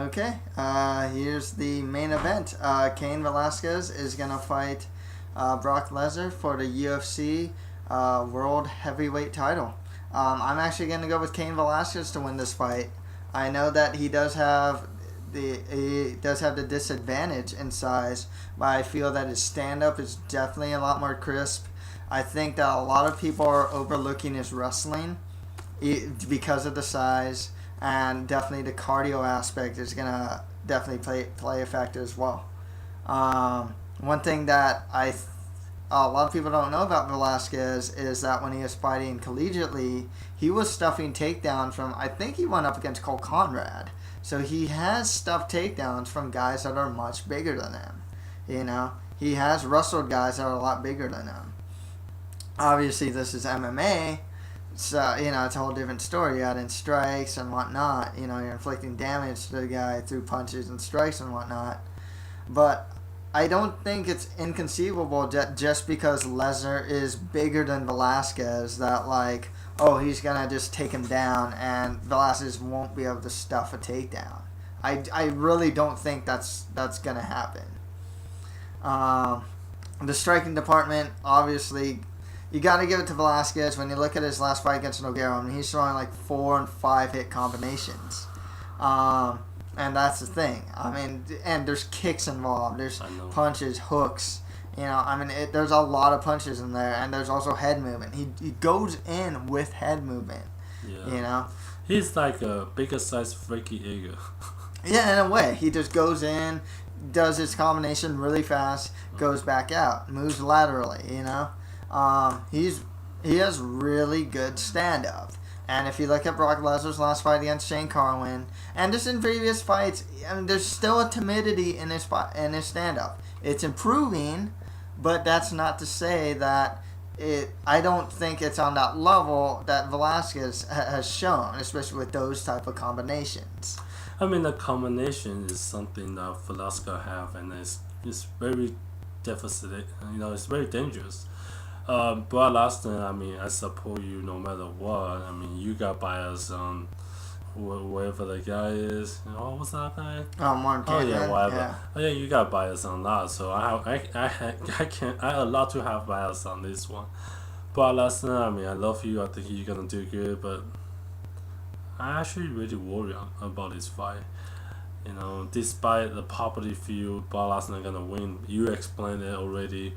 Okay, here's the main event. Cain Velasquez is going to fight Brock Lesnar for the UFC World Heavyweight title. I'm actually going to go with Cain Velasquez to win this fight. I know that he does have the disadvantage in size, but I feel that his stand-up is definitely a lot more crisp. I think that a lot of people are overlooking his wrestling because of the size, and definitely the cardio aspect is going to definitely play a factor as well. One thing that a lot of people don't know about Velasquez is that when he was fighting collegiately, he was stuffing takedowns from, I think he went up against Cole Conrad. So he has stuffed takedowns from guys that are much bigger than him. You know, he has wrestled guys that are a lot bigger than him. Obviously, this is MMA, so, you know, it's a whole different story. You add in strikes and whatnot. You know, you're inflicting damage to the guy through punches and strikes and whatnot. But I don't think it's inconceivable that just because Lesnar is bigger than Velasquez that, like, oh, he's going to just take him down and Velasquez won't be able to stuff a takedown. I really don't think that's going to happen. The striking department, obviously, you got to give it to Velasquez. When you look at his last fight against Nogueira, I mean, he's throwing like 4 and 5 hit combinations. And that's the thing. I mean, and there's kicks involved. There's punches, hooks. You know, I mean, there's a lot of punches in there. And there's also head movement. He goes in with head movement. Yeah. You know? He's like a bigger size Frankie Edgar. Yeah, in a way. He just goes in, does his combination really fast, goes back out, moves laterally, you know? He has really good stand-up. And if you look at Brock Lesnar's last fight against Shane Carwin, and just in previous fights, I mean, there's still a timidity in his stand-up. It's improving, but that's not to say that I don't think it's on that level that Velasquez has shown, especially with those type of combinations. I mean, the combination is something that Velasquez have, and it's very deficit. You know, it's very dangerous. But Lesnar, I mean, I support you no matter what. I mean, you got bias on whoever the guy is. Oh, what's that guy? Oh, Mark. Oh yeah, whatever. Yeah. Oh yeah, you got bias on that. So I allowed to have bias on this one. But Lesnar, I mean, I love you. I think you're gonna do good. But I actually really worry about this fight. You know, despite the popular view, Brock Lesnar gonna win. You explained it already.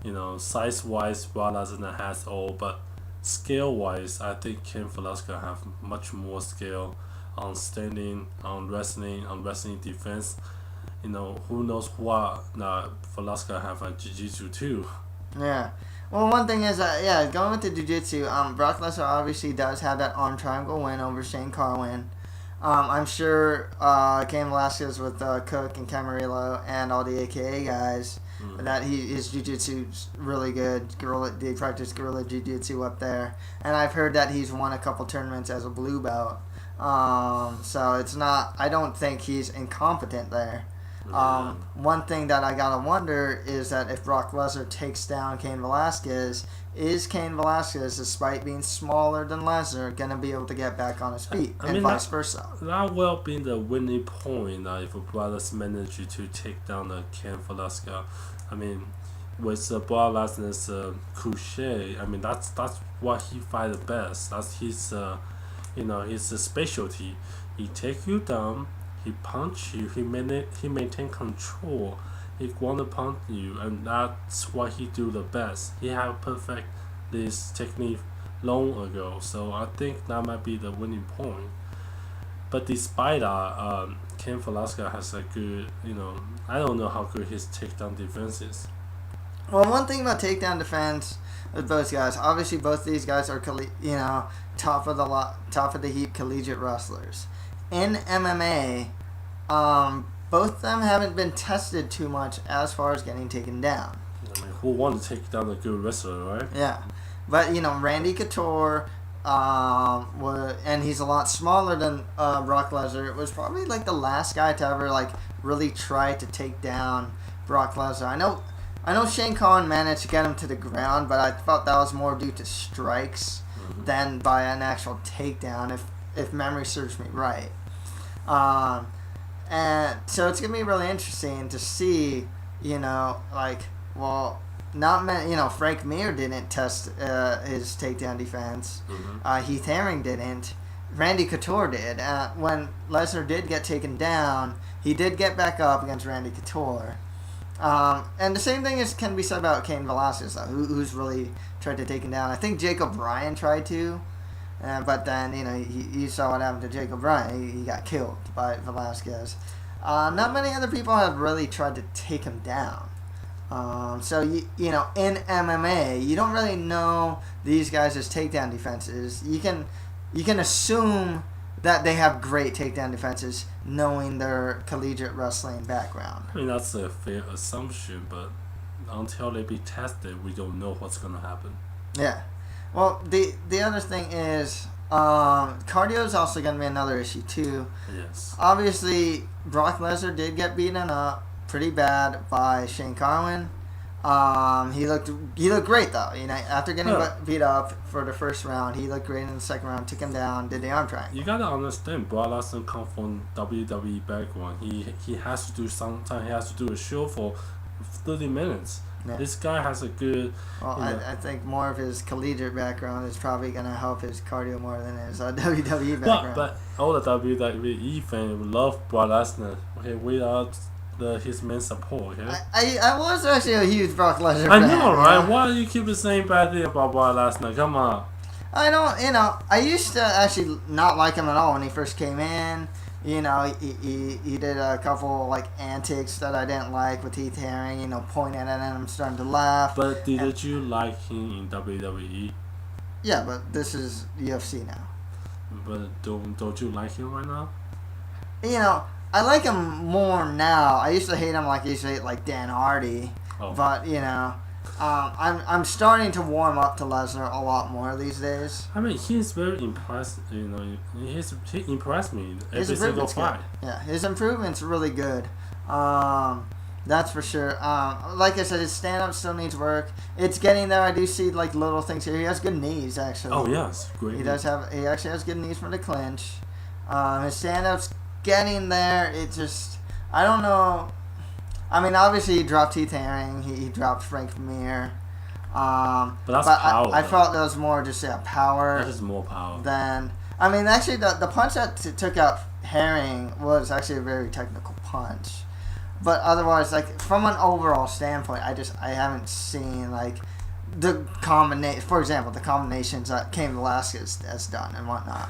You know, size-wise, Brock Lesnar has all, but scale-wise, I think Cain Velasquez have much more scale on standing, on wrestling defense. You know, who knows what Velasquez have on jiu-jitsu too. Yeah. Well, one thing is, going with the jiu-jitsu, Brock Lesnar obviously does have that arm triangle win over Shane Carwin. I'm sure Cain Velasquez with Cook and Camarillo and all the AKA guys, that his jiu-jitsu is really good. They practice guerrilla jiu-jitsu up there. And I've heard that he's won a couple tournaments as a blue belt. So it's not, I don't think he's incompetent there. One thing that I gotta wonder is that if Brock Lesnar takes down Cain Velasquez, is Cain Velasquez, despite being smaller than Lesnar, gonna be able to get back on his feet, and vice versa? That will be the winning point if Brothers manage to take down the Cain Velasquez. I mean, with Brock Lesnar's crochet, I mean that's what he fights best. That's his his specialty. He take you down. He punch you. He maintain control. He want to punch you, and that's what he do the best. He have perfect this technique long ago, so I think that might be the winning point. But despite that, Cain Velasquez has a good, I don't know how good his takedown defense is. Well, one thing about takedown defense with both guys, obviously both these guys are top of the heap collegiate wrestlers. In MMA, both of them haven't been tested too much as far as getting taken down. I mean, who wants to take down a good wrestler, right? Yeah, but Randy Couture, and he's a lot smaller than Brock Lesnar. Was probably like the last guy to ever really try to take down Brock Lesnar. I know Shane Carwin managed to get him to the ground, but I thought that was more due to strikes than by an actual takedown, if memory serves me right. And so it's gonna be really interesting to see, not many, Frank Mir didn't test his takedown defense. Mm-hmm. Heath Herring didn't. Randy Couture did. When Lesnar did get taken down, he did get back up against Randy Couture. And the same thing can be said about Cain Velasquez, though, who's really tried to take him down. I think Jacob Bryan tried to, but then, you saw what happened to Jacob Bryan. He got killed by Velasquez. Not many other people have really tried to take him down. So, in MMA, you don't really know these guys' takedown defenses. You can assume that they have great takedown defenses, knowing their collegiate wrestling background. I mean, that's a fair assumption, but until they be tested, we don't know what's going to happen. Yeah. Well, the other thing is, cardio is also going to be another issue, too. Yes. Obviously, Brock Lesnar did get beaten up pretty bad by Shane Carwin. He looked great, though. After getting beat up for the first round, he looked great in the second round. Took him down, did the arm triangle. You gotta understand, Brock Lesnar comes from WWE background. He has to do sometimes. He has to do a show for 30 minutes. Yeah. This guy has a good. Well, I think more of his collegiate background is probably gonna help his cardio more than his WWE background. But all the WWE fans love Brock Lesnar. Okay, without his main support. Okay. I was actually a huge Brock Lesnar fan. I know, right? Yeah. Why do you keep saying bad thing about Brock Lesnar? Come on. I don't. I used to actually not like him at all when he first came in. He did a couple antics that I didn't like with Heath Herring. Pointing at him, starting to laugh. But did you like him in WWE? Yeah, but this is UFC now. But don't you like him right now? I like him more now. I used to hate him I used to hate Dan Hardy. Oh. But I'm starting to warm up to Lesnar a lot more these days. I mean, he's very impressed. He impressed me every single fight. Yeah, his improvement's really good. That's for sure. Like I said, his stand-up still needs work. It's getting there. I do see little things here. He has good knees, actually. Oh yes, great. He actually has good knees for the clinch. His stand-up's getting there. It just, I don't know. I mean, obviously he dropped Heath Herring. He dropped Frank Mir. But that's power. I felt that was more just power. That is more power. I mean, actually, the punch that took out Herring was actually a very technical punch. But otherwise, from an overall standpoint, I haven't seen the combination. For example, the combinations that Cain Velasquez has done and whatnot.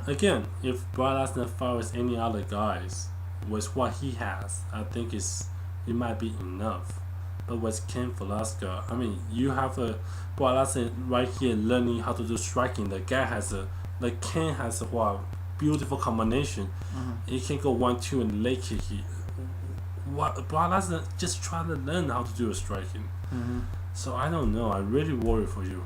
Again, if Brock Lesnar fights any other guys with what he has, I think it might be enough. But with Cain Velasquez, I mean, you have a Brock Lesnar right here learning how to do striking. The guy has Cain has a beautiful combination. Mm-hmm. He can go 1-2 and leg kick. Brock Lesnar just trying to learn how to do a striking. Mm-hmm. So I don't know. I really worry for you.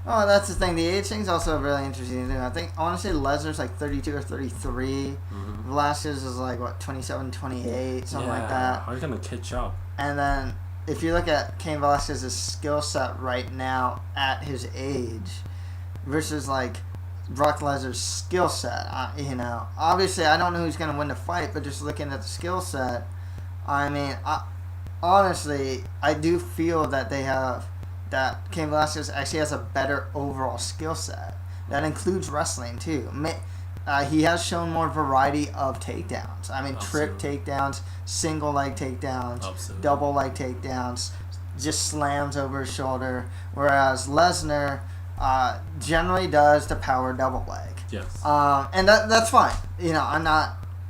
Oh, that's the thing. The age thing's also really interesting to do. I want to say Lesnar's 32 or 33. Mm-hmm. Velasquez is 27, 28, something like that. How are you gonna catch up? And then if you look at Cain Velasquez's skill set right now at his age versus Brock Lesnar's skill set, obviously I don't know who's gonna win the fight, but just looking at the skill set, I mean, honestly, I do feel that Cain Velasquez actually has a better overall skill set. That includes wrestling, too. He has shown more variety of takedowns. I mean, Absolutely. trick takedowns, single leg takedowns, Absolutely. double leg takedowns, just slams over his shoulder. Whereas Lesnar generally does the power double leg. Yes. And that's fine.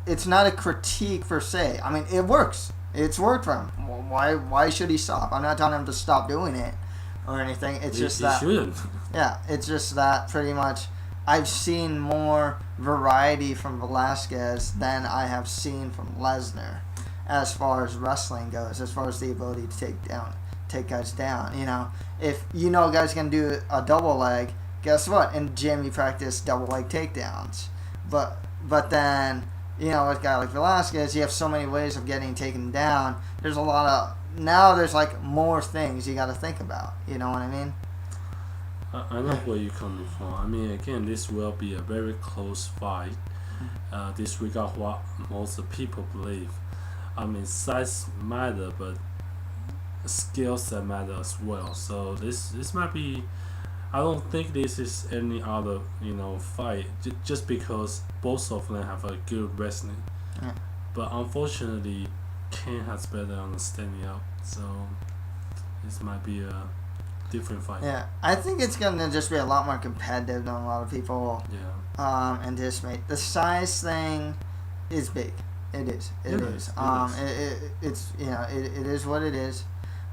It's not a critique per se. I mean, it works. It's worked for him. Why should he stop? I'm not telling him to stop doing it or anything. It's just that. He shouldn't. Yeah, it's just that pretty much I've seen more variety from Velasquez than I have seen from Lesnar as far as wrestling goes, as far as the ability to take guys down. If a guy's going to do a double leg, guess what? In the gym, you practice double leg takedowns. But then, with a guy like Velasquez, you have so many ways of getting taken down. There's there's more things you got to think about. You know what I mean? I know where you're coming from. I mean, again, this will be a very close fight. disregard what most people believe. I mean, size matter, but skill set matter as well. So this might be. I don't think this is any other fight just because both of them have a good wrestling. Yeah. But unfortunately, Cain has better understanding out. So this might be a different fight. Yeah, I think it's gonna just be a lot more competitive than a lot of people anticipate. The size thing is big. It is. It is. It's it is what it is.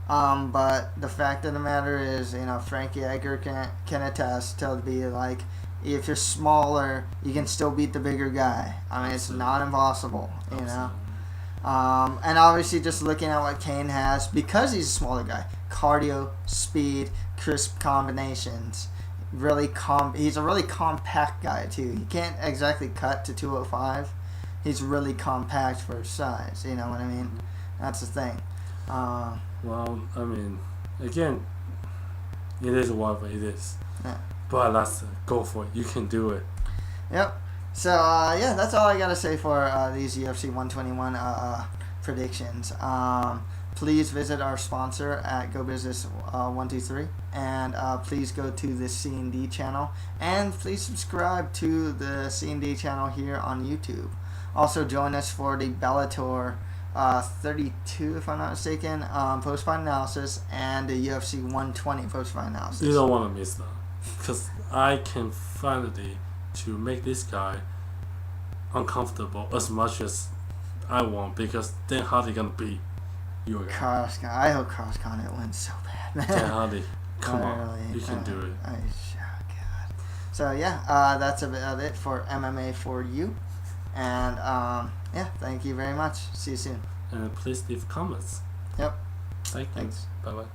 But the fact of the matter is, Frankie Edgar can attest to be like, if you're smaller, you can still beat the bigger guy. I mean, it's not impossible, and obviously, just looking at what Cain has, because he's a smaller guy, cardio, speed, crisp combinations. He's a really compact guy too. He can't exactly cut to 205. He's really compact for his size. You know what I mean? That's the thing. Well, I mean, again, it is whatever it is. Yeah. But let's go for it. You can do it. Yep. So, that's all I got to say for these UFC 121 predictions. Please visit our sponsor at GoBusiness123. And please go to the C&D channel. And please subscribe to the C&D channel here on YouTube. Also, join us for the Bellator 32, if I'm not mistaken, post-fight analysis, and the UFC 120 post-fight analysis. You don't want to miss that. Because I can finally to make this guy uncomfortable as much as I want, because Dan Hardy gonna beat you again. I hope Carlos Condit wins so bad, man. Dan Hardy, come on, Really, you can do it. God. So that's about it for MMA for you, and thank you very much. See you soon. And please leave comments. Yep. Thanks. Bye bye.